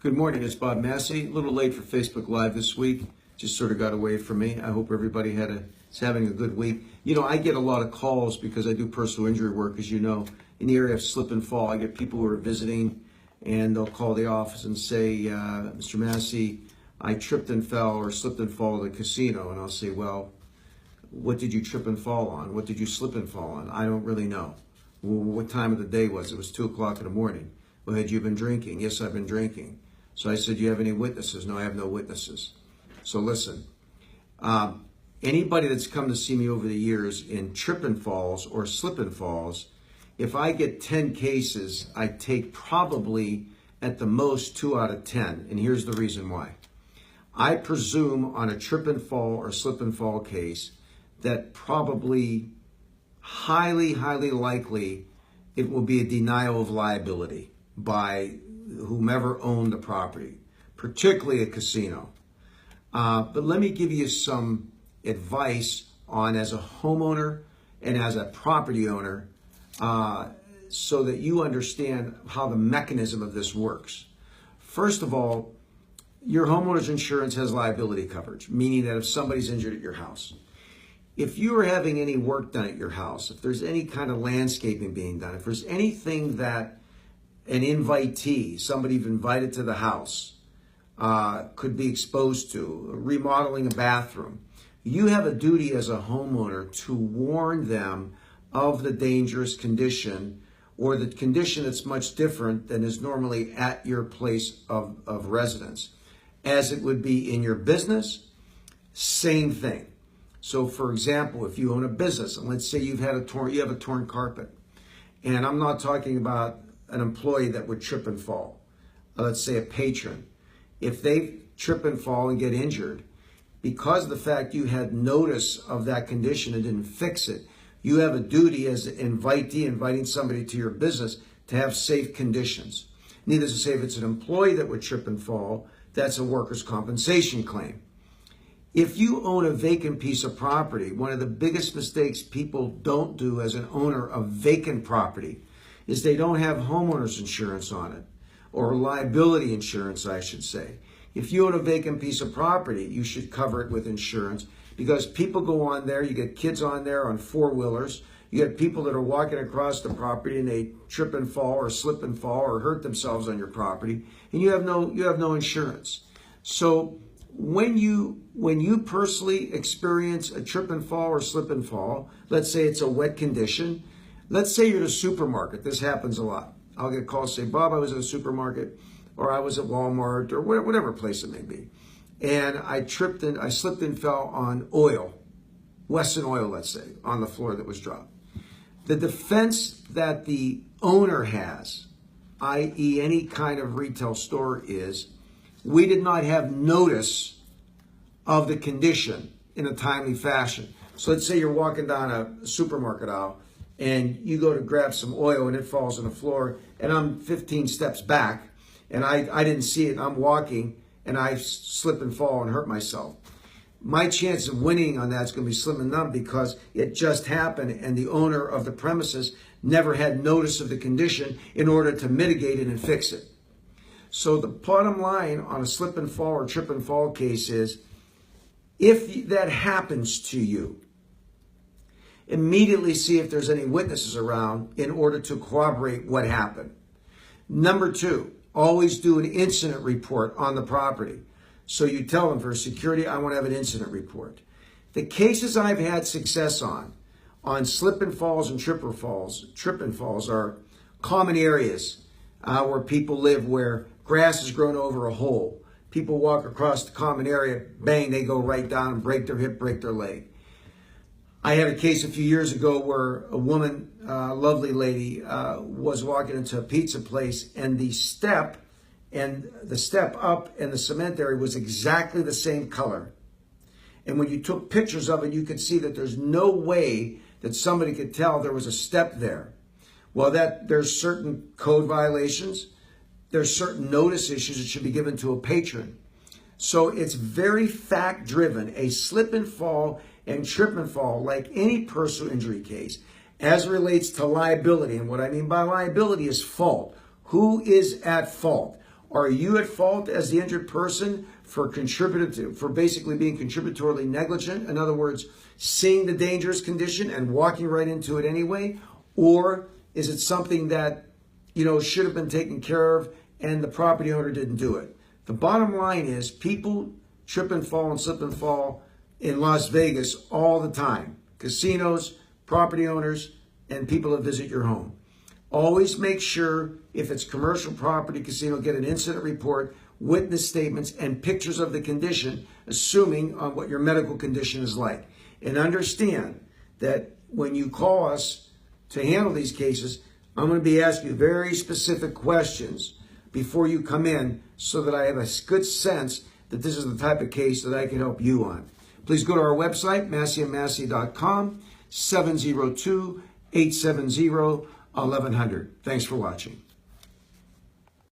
Good morning, it's Bob Massey. A little late for Facebook Live this week. Just sort of got away from me. I hope everybody is having a good week. You know, I get a lot of calls because I do personal injury work, as you know. In the area of slip and fall, I get people who are visiting and they'll call the office and say, Mr. Massey, I tripped and fell or slipped and fall at the casino. And I'll say, well, what did you trip and fall on? What did you slip and fall on? I don't really know. Well, what time of the day was it? It was 2 o'clock in the morning. Well, had you been drinking? Yes, I've been drinking. So I said, do you have any witnesses? No, I have no witnesses. So listen, anybody that's come to see me over the years in trip and falls or slip and falls, if I get 10 cases, I take probably at the most 2 out of 10. And here's the reason why. I presume on a trip and fall or slip and fall case that probably highly likely it will be a denial of liability by whomever owned the property, particularly a casino. But let me give you some advice on as a homeowner and as a property owner so that you understand how the mechanism of this works. First of all, your homeowner's insurance has liability coverage, meaning that if somebody's injured at your house, if you are having any work done at your house, if there's any kind of landscaping being done, if there's anything that an invitee, somebody you've invited to the house, could be exposed to, remodeling a bathroom, you have a duty as a homeowner to warn them of the dangerous condition or the condition that's much different than is normally at your place of residence. As it would be in your business, same thing. So for example, if you own a business, and let's say you have a torn carpet, and I'm not talking about an employee that would trip and fall, let's say a patron, if they trip and fall and get injured, because of the fact you had notice of that condition and didn't fix it, you have a duty as an invitee inviting somebody to your business to have safe conditions. Needless to say, if it's an employee that would trip and fall, that's a workers' compensation claim. If you own a vacant piece of property, one of the biggest mistakes people don't do as an owner of vacant property is they don't have homeowner's insurance on it, or liability insurance, I should say. If you own a vacant piece of property, you should cover it with insurance because people go on there, you get kids on there on four-wheelers, you get people that are walking across the property and they trip and fall or slip and fall or hurt themselves on your property, and you have no insurance. So when you personally experience a trip and fall or slip and fall, let's say it's a wet condition, let's say you're at a supermarket. This happens a lot. I'll get calls say, Bob, I was at a supermarket or I was at Walmart or whatever place it may be. And I slipped and fell on oil, Wesson oil, let's say, on the floor that was dropped. The defense that the owner has, i.e. any kind of retail store, is we did not have notice of the condition in a timely fashion. So let's say you're walking down a supermarket aisle and you go to grab some oil and it falls on the floor and I'm 15 steps back and I didn't see it and I'm walking and I slip and fall and hurt myself. My chance of winning on that is going to be slim and none because it just happened and the owner of the premises never had notice of the condition in order to mitigate it and fix it. So the bottom line on a slip and fall or trip and fall case is if that happens to you, immediately see if there's any witnesses around in order to corroborate what happened. Number two, always do an incident report on the property. So you tell them for security, I want to have an incident report. The cases I've had success on slip and falls and trip and falls are common areas where people live, where grass has grown over a hole. People walk across the common area, bang, they go right down and break their hip, break their leg. I had a case a few years ago where a woman, a lovely lady, was walking into a pizza place and the step up and the cement area was exactly the same color. And when you took pictures of it, you could see that there's no way that somebody could tell there was a step there. Well, there's certain code violations. There's certain notice issues that should be given to a patron. So it's very fact-driven. A slip and fall and trip and fall, like any personal injury case, as it relates to liability. And what I mean by liability is fault. Who is at fault? Are you at fault as the injured person for basically being contributory negligent? In other words, seeing the dangerous condition and walking right into it anyway? Or is it something that, should have been taken care of and the property owner didn't do it? The bottom line is people trip and fall and slip and fall in Las Vegas all the time. Casinos, property owners, and people that visit your home. Always make sure, if it's commercial property, casino, get an incident report, witness statements, and pictures of the condition, assuming on what your medical condition is like. And understand that when you call us to handle these cases, I'm going to be asking you very specific questions before you come in so that I have a good sense that this is the type of case that I can help you on. Please go to our website, masseyandmassey.com, 702-870-1100. Thanks for watching.